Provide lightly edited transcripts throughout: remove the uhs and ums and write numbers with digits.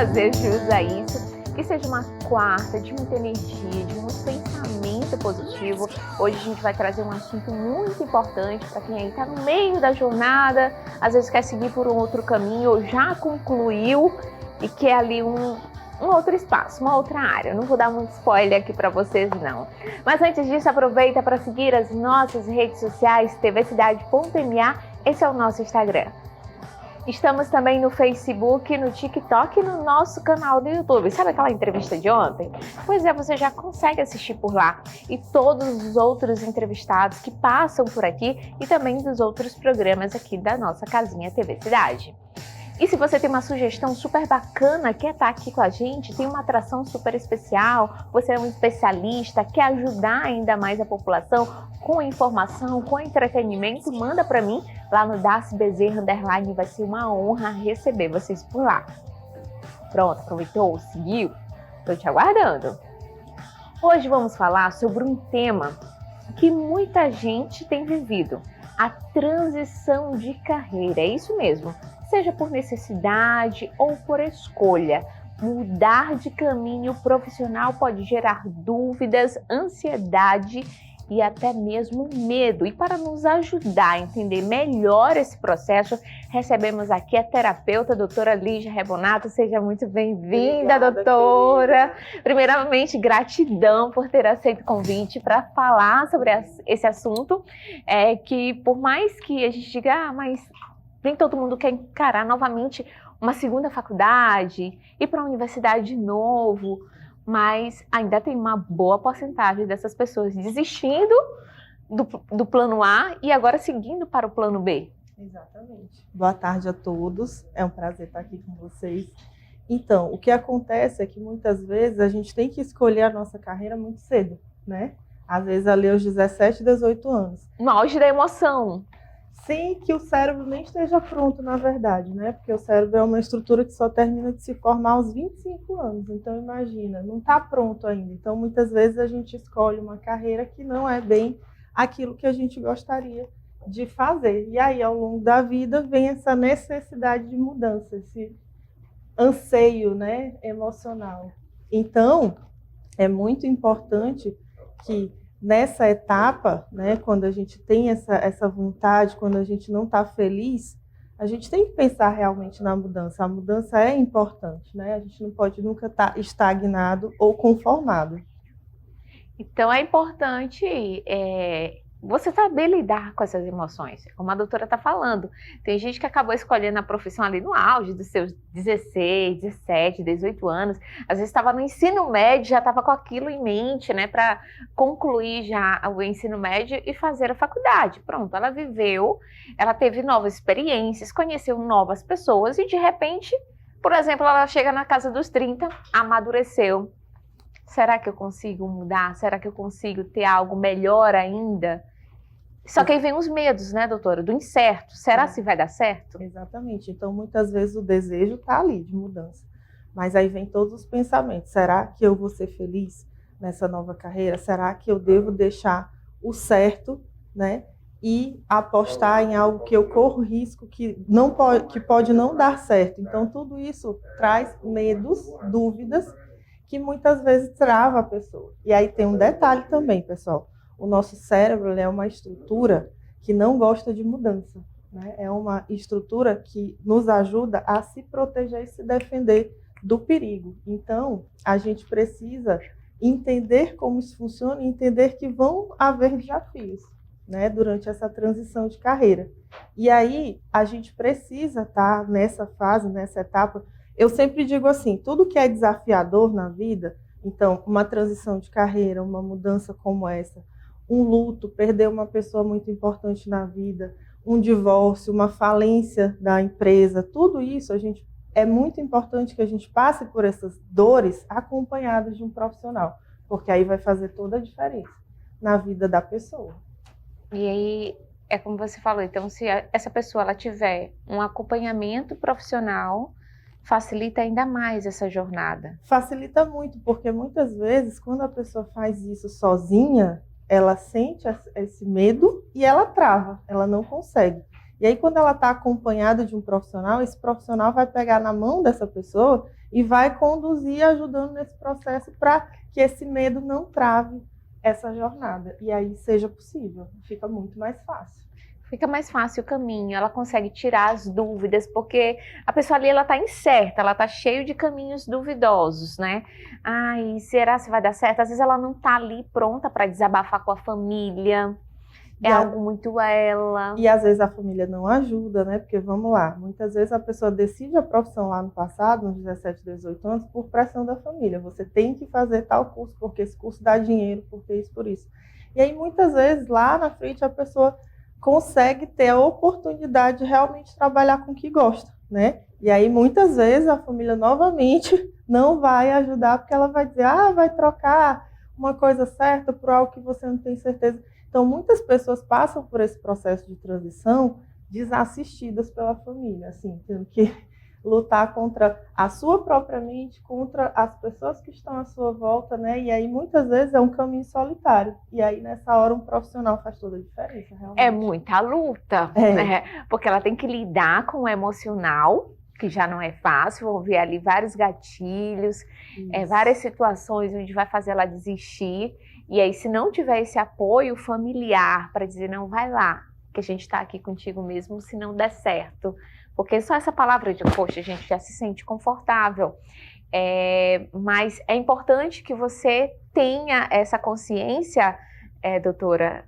fazer jus a isso. Que seja uma quarta de muita energia, de muito pensamento positivo. Hoje a gente vai trazer um assunto muito importante para quem aí está no meio da jornada, às vezes quer seguir por um outro caminho ou já concluiu e quer ali um outro espaço, uma outra área. Eu não vou dar muito spoiler aqui para vocês não. Mas antes disso, aproveita para seguir as nossas redes sociais, tvcidade.ma, esse é o nosso Instagram. Estamos também no Facebook, no TikTok e no nosso canal do YouTube. Sabe aquela entrevista de ontem? Pois é, você já consegue assistir por lá. E todos os outros entrevistados que passam por aqui e também dos outros programas aqui da nossa casinha TV Cidade. E se você tem uma sugestão super bacana, quer estar aqui com a gente, tem uma atração super especial, você é um especialista, quer ajudar ainda mais a população com informação, com entretenimento, manda para mim lá no DarcyBezerra _, vai ser uma honra receber vocês por lá. Pronto, aproveitou? Seguiu? Estou te aguardando. Hoje vamos falar sobre um tema que muita gente tem vivido, a transição de carreira, é isso mesmo. Seja por necessidade ou por escolha, mudar de caminho profissional pode gerar dúvidas, ansiedade e até mesmo medo. E para nos ajudar a entender melhor esse processo, recebemos aqui a terapeuta, a doutora Lígia Rebonato. Seja muito bem-vinda, doutora. Querida. Primeiramente, gratidão por ter aceito o convite para falar sobre esse assunto, que por mais que a gente diga, mas nem todo mundo quer encarar novamente uma segunda faculdade, ir para a universidade de novo, mas ainda tem uma boa porcentagem dessas pessoas desistindo do plano A e agora seguindo para o plano B. Exatamente. Boa tarde a todos, é um prazer estar aqui com vocês. Então, o que acontece é que muitas vezes a gente tem que escolher a nossa carreira muito cedo, né? Às vezes ali aos 17, 18 anos. No auge da emoção. Sem que o cérebro nem esteja pronto, na verdade, né? Porque o cérebro é uma estrutura que só termina de se formar aos 25 anos. Então, imagina, não está pronto ainda. Então, muitas vezes a gente escolhe uma carreira que não é bem aquilo que a gente gostaria de fazer. E aí, ao longo da vida, vem essa necessidade de mudança, esse anseio, né, emocional. Então, é muito importante que nessa etapa, né, quando a gente tem essa vontade, quando a gente não está feliz, a gente tem que pensar realmente na mudança. A mudança é importante, né? A gente não pode nunca estar estagnado ou conformado. Então é importante você saber lidar com essas emoções, como a doutora está falando. Tem gente que acabou escolhendo a profissão ali no auge dos seus 16, 17, 18 anos. Às vezes estava no ensino médio, já estava com aquilo em mente, né, para concluir já o ensino médio e fazer a faculdade. Pronto, ela viveu, ela teve novas experiências, conheceu novas pessoas e de repente, por exemplo, ela chega na casa dos 30, amadureceu. Será que eu consigo mudar? Será que eu consigo ter algo melhor ainda? Só que aí vem os medos, né, doutora? Do incerto. Será se vai dar certo? Exatamente. Então, muitas vezes o desejo está ali de mudança. Mas aí vem todos os pensamentos. Será que eu vou ser feliz nessa nova carreira? Será que eu devo deixar o certo, né? E apostar em algo que eu corro risco que pode não dar certo. Então, tudo isso traz medos, dúvidas, que muitas vezes trava a pessoa. E aí tem um detalhe também, pessoal. O nosso cérebro é uma estrutura que não gosta de mudança, né? É uma estrutura que nos ajuda a se proteger e se defender do perigo. Então, a gente precisa entender como isso funciona e entender que vão haver desafios, né, durante essa transição de carreira. E aí, a gente precisa estar nessa fase, nessa etapa. Eu sempre digo assim, tudo que é desafiador na vida, então, uma transição de carreira, uma mudança como essa, um luto, perder uma pessoa muito importante na vida, um divórcio, uma falência da empresa, tudo isso é muito importante que a gente passe por essas dores acompanhadas de um profissional, porque aí vai fazer toda a diferença na vida da pessoa. E aí, é como você falou, então se essa pessoa ela tiver um acompanhamento profissional, facilita ainda mais essa jornada. Facilita muito, porque muitas vezes, quando a pessoa faz isso sozinha, ela sente esse medo e ela trava, ela não consegue. E aí, quando ela está acompanhada de um profissional, esse profissional vai pegar na mão dessa pessoa e vai conduzir, ajudando nesse processo para que esse medo não trave essa jornada. E aí seja possível, fica muito mais fácil. Fica mais fácil o caminho, ela consegue tirar as dúvidas, porque a pessoa ali, ela está incerta, ela está cheia de caminhos duvidosos, né? Ai, será que vai dar certo? Às vezes ela não está ali pronta para desabafar com a família, é algo muito ela. E às vezes a família não ajuda, né? Porque vamos lá, muitas vezes a pessoa decide a profissão lá no passado, nos 17, 18 anos, por pressão da família. Você tem que fazer tal curso, porque esse curso dá dinheiro, porque isso, por isso. E aí muitas vezes lá na frente a pessoa consegue ter a oportunidade de realmente trabalhar com o que gosta, né? E aí muitas vezes a família novamente não vai ajudar, porque ela vai dizer, vai trocar uma coisa certa por algo que você não tem certeza. Então, muitas pessoas passam por esse processo de transição desassistidas pela família, assim, tendo que lutar contra a sua própria mente, contra as pessoas que estão à sua volta, né? E aí, muitas vezes, é um caminho solitário. E aí, nessa hora, um profissional faz toda a diferença, realmente. É muita luta, porque ela tem que lidar com o emocional, que já não é fácil, vou ver ali vários gatilhos, várias situações onde vai fazer ela desistir. E aí, se não tiver esse apoio familiar para dizer, não, vai lá, que a gente está aqui contigo mesmo, se não der certo. Porque só essa palavra de, poxa, a gente já se sente confortável. Mas é importante que você tenha essa consciência, doutora,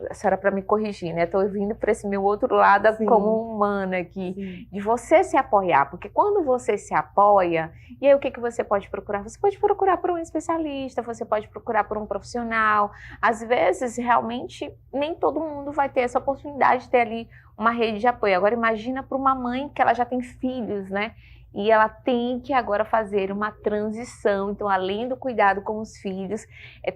a senhora para me corrigir, né? Estou vindo para esse meu outro lado como humana aqui, de você se apoiar, porque quando você se apoia, e aí o que você pode procurar? Você pode procurar por um especialista, você pode procurar por um profissional. Às vezes, realmente, nem todo mundo vai ter essa oportunidade de ter ali uma rede de apoio. Agora, imagina para uma mãe que ela já tem filhos, né? E ela tem que agora fazer uma transição. Então, além do cuidado com os filhos,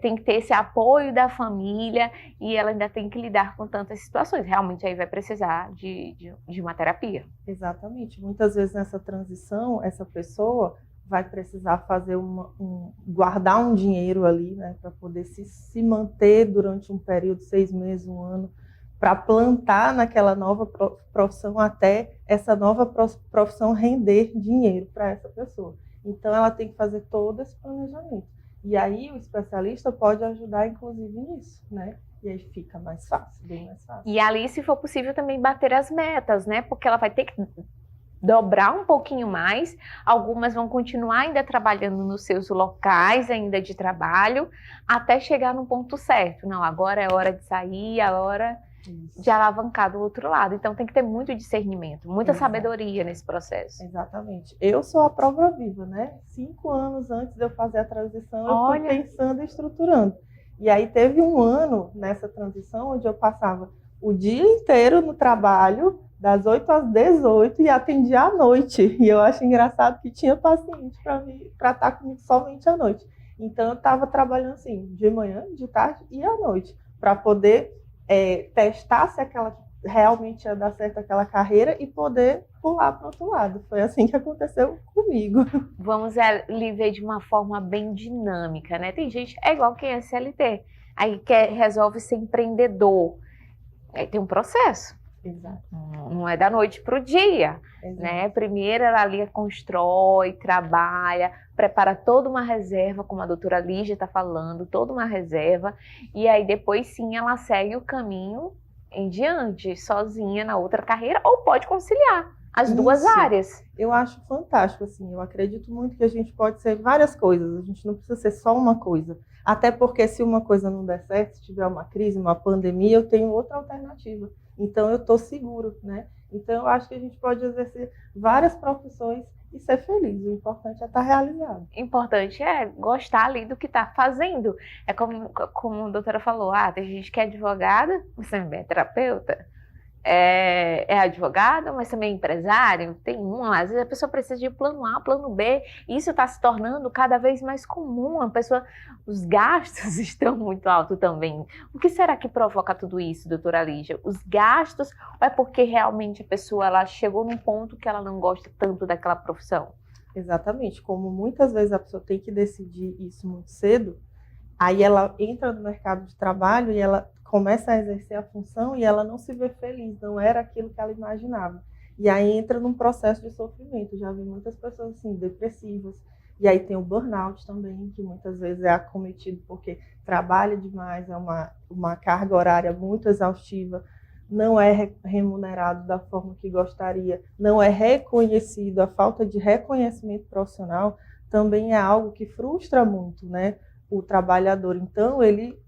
tem que ter esse apoio da família e ela ainda tem que lidar com tantas situações. Realmente, aí vai precisar de uma terapia. Exatamente. Muitas vezes, nessa transição, essa pessoa vai precisar fazer guardar um dinheiro ali, né, para poder se manter durante um período, 6 meses, 1 ano, para plantar naquela nova profissão até essa nova profissão render dinheiro para essa pessoa. Então, ela tem que fazer todo esse planejamento. E aí, o especialista pode ajudar, inclusive, nisso, né? E aí fica mais fácil, bem mais fácil. E ali, se for possível, também bater as metas, né? Porque ela vai ter que dobrar um pouquinho mais, algumas vão continuar ainda trabalhando nos seus locais ainda de trabalho, até chegar no ponto certo. Não, agora é hora de sair, a hora de alavancar do outro lado. Então tem que ter muito discernimento, muita sabedoria nesse processo. Exatamente. Eu sou a prova viva, né? 5 anos antes de eu fazer a transição, eu fui pensando e estruturando. E aí teve um ano nessa transição onde eu passava o dia inteiro no trabalho, das 8 às 18, e atendia à noite. E eu acho engraçado que tinha paciente para estar comigo somente à noite. Então eu estava trabalhando assim, de manhã, de tarde e à noite, para poder testar se realmente ia dar certo aquela carreira e poder pular para o outro lado. Foi assim que aconteceu comigo. Vamos ali ver de uma forma bem dinâmica, né? Tem gente, é igual quem é CLT, aí resolve ser empreendedor. Aí tem um processo. Exato. Não é da noite para o dia, né? Primeiro ela ali constrói, trabalha, prepara toda uma reserva, como a doutora Lígia está falando, toda uma reserva, e aí depois sim ela segue o caminho em diante, sozinha na outra carreira, ou pode conciliar as duas áreas. Eu acho fantástico, assim, eu acredito muito que a gente pode ser várias coisas, a gente não precisa ser só uma coisa, até porque se uma coisa não der certo, se tiver uma crise, uma pandemia, eu tenho outra alternativa, então eu estou seguro, né? Então eu acho que a gente pode exercer várias profissões e ser feliz, o importante é estar realizado. O importante é gostar ali do que está fazendo, é como a doutora falou, tem gente que é advogada, você também é terapeuta, é advogado, mas também é empresário, tem às vezes a pessoa precisa de plano A, plano B, isso está se tornando cada vez mais comum, os gastos estão muito altos também. O que será que provoca tudo isso, doutora Lígia? Os gastos, ou é porque realmente a pessoa ela chegou num ponto que ela não gosta tanto daquela profissão? Exatamente, como muitas vezes a pessoa tem que decidir isso muito cedo, aí ela entra no mercado de trabalho e ela começa a exercer a função e ela não se vê feliz, não era aquilo que ela imaginava. E aí entra num processo de sofrimento. Já vi muitas pessoas assim, depressivas. E aí tem o burnout também, que muitas vezes é acometido porque trabalha demais, é uma carga horária muito exaustiva, não é remunerado da forma que gostaria, não é reconhecido, a falta de reconhecimento profissional também é algo que frustra muito, né, o trabalhador. Então, ele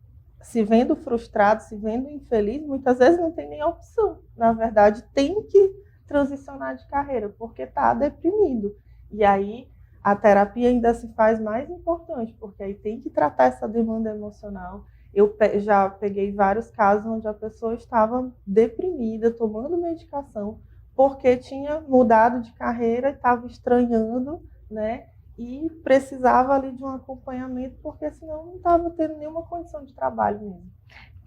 se vendo frustrado, se vendo infeliz, muitas vezes não tem nem opção. Na verdade, tem que transicionar de carreira, porque está deprimido. E aí, a terapia ainda se faz mais importante, porque aí tem que tratar essa demanda emocional. Eu já peguei vários casos onde a pessoa estava deprimida, tomando medicação, porque tinha mudado de carreira, estava estranhando, né? E precisava ali de um acompanhamento, porque senão não estava tendo nenhuma condição de trabalho mesmo.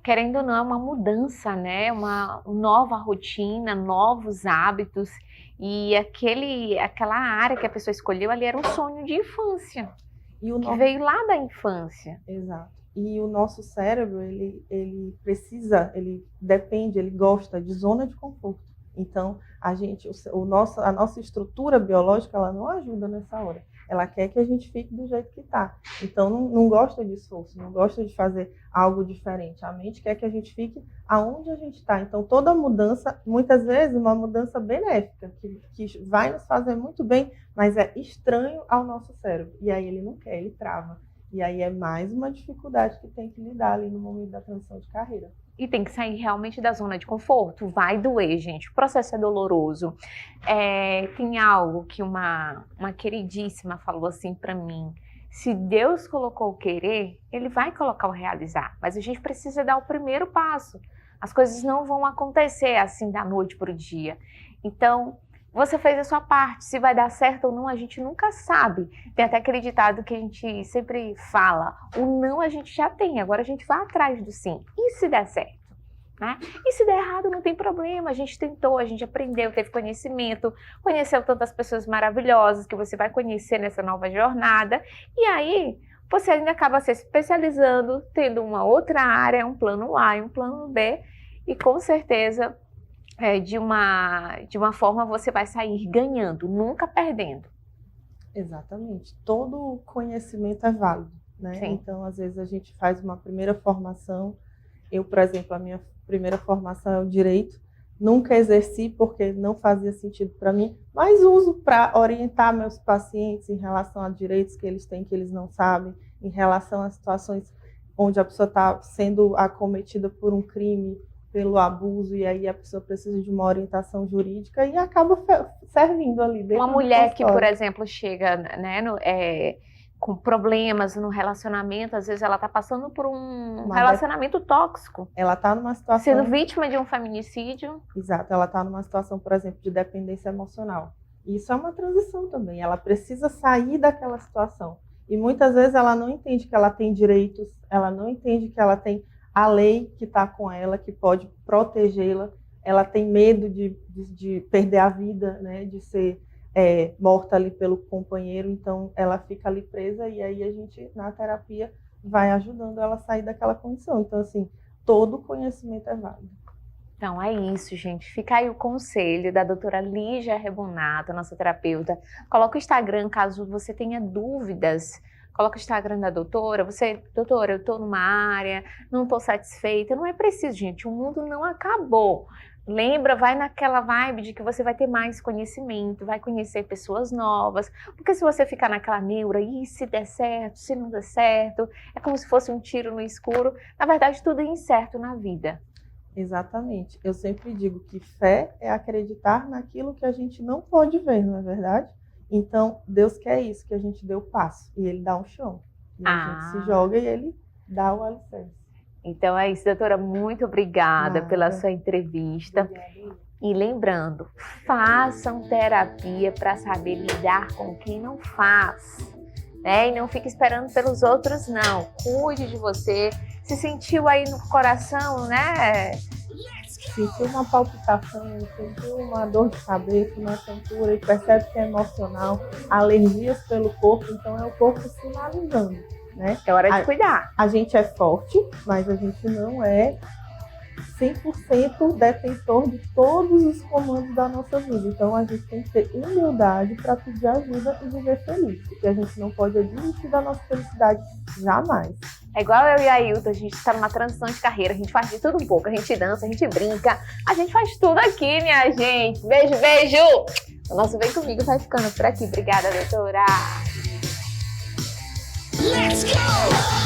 Querendo ou não, é uma mudança, né? Uma nova rotina, novos hábitos. E aquela área que a pessoa escolheu ali era um sonho de infância, que veio lá da infância. Exato. E o nosso cérebro, ele precisa, ele depende, ele gosta de zona de conforto. Então, a nossa estrutura biológica, ela não ajuda nessa hora. Ela quer que a gente fique do jeito que está. Então, não gosta de esforço, não gosta de fazer algo diferente. A mente quer que a gente fique aonde a gente está. Então, toda mudança, muitas vezes, uma mudança benéfica, que vai nos fazer muito bem, mas é estranho ao nosso cérebro. E aí ele não quer, ele trava. E aí é mais uma dificuldade que tem que lidar ali no momento da transição de carreira. E tem que sair realmente da zona de conforto. Vai doer, gente. O processo é doloroso. Tem algo que uma queridíssima falou assim para mim. Se Deus colocou o querer, Ele vai colocar o realizar. Mas a gente precisa dar o primeiro passo. As coisas não vão acontecer assim da noite para o dia. Então, você fez a sua parte. Se vai dar certo ou não, a gente nunca sabe. Tem até aquele ditado que a gente sempre fala. O não a gente já tem, agora a gente vai atrás do sim. E se der certo? Né? E se der errado, não tem problema. A gente tentou, a gente aprendeu, teve conhecimento, conheceu tantas pessoas maravilhosas que você vai conhecer nessa nova jornada. E aí, você ainda acaba se especializando, tendo uma outra área, um plano A e um plano B. E com certeza... de uma forma você vai sair ganhando, nunca perdendo. Exatamente. Todo conhecimento é válido, né? Sim. Então, às vezes, a gente faz uma primeira formação. Eu, por exemplo, a minha primeira formação é o direito. Nunca exerci porque não fazia sentido para mim, mas uso para orientar meus pacientes em relação a direitos que eles têm, que eles não sabem, em relação a situações onde a pessoa está sendo acometida por um crime, pelo abuso, e aí a pessoa precisa de uma orientação jurídica e acaba servindo ali dentro. Uma mulher que, por exemplo, chega, né, com problemas no relacionamento, às vezes ela está passando por um relacionamento tóxico. Ela está numa situação... Sendo vítima de um feminicídio. Exato, ela está numa situação, por exemplo, de dependência emocional. Isso é uma transição também, ela precisa sair daquela situação. E muitas vezes ela não entende que ela tem direitos, ela não entende que ela tem a lei que está com ela, que pode protegê-la, ela tem medo de perder a vida, né, de ser morta ali pelo companheiro, então ela fica ali presa e aí a gente, na terapia, vai ajudando ela a sair daquela condição. Então, assim, todo conhecimento é válido. Então, é isso, gente. Fica aí o conselho da doutora Lígia Rebonato, nossa terapeuta. Coloca o Instagram, caso você tenha dúvidas. Coloca o Instagram da doutora, doutora, eu estou numa área, não estou satisfeita. Não é preciso, gente, o mundo não acabou. Lembra, vai naquela vibe de que você vai ter mais conhecimento, vai conhecer pessoas novas. Porque se você ficar naquela neura, e se der certo, se não der certo, é como se fosse um tiro no escuro. Na verdade, tudo é incerto na vida. Exatamente. Eu sempre digo que fé é acreditar naquilo que a gente não pode ver, não é verdade? Então, Deus quer isso, que a gente dê o passo. E Ele dá um chão. E a gente se joga e Ele dá o alicerce. Então é isso, doutora. Muito obrigada pela sua entrevista. Obrigada. E lembrando, façam terapia para saber lidar com quem não faz. Né? E não fique esperando pelos outros, não. Cuide de você. Se sentiu aí no coração, né? Sentiu uma palpitação, sentiu uma dor de cabeça, uma tontura, e percebe que é emocional, alergias pelo corpo, então é o corpo sinalizando, né? É hora de cuidar. A gente é forte, mas a gente não é 100% detentor de todos os comandos da nossa vida. Então, a gente tem que ter humildade para pedir ajuda e viver feliz. Porque a gente não pode desistir da nossa felicidade jamais. É igual eu e a Ailton, a gente está numa transição de carreira, a gente faz de tudo um pouco, a gente dança, a gente brinca, a gente faz tudo aqui, minha gente. Beijo, beijo! O nosso Vem Comigo vai ficando por aqui. Obrigada, doutora! Let's go!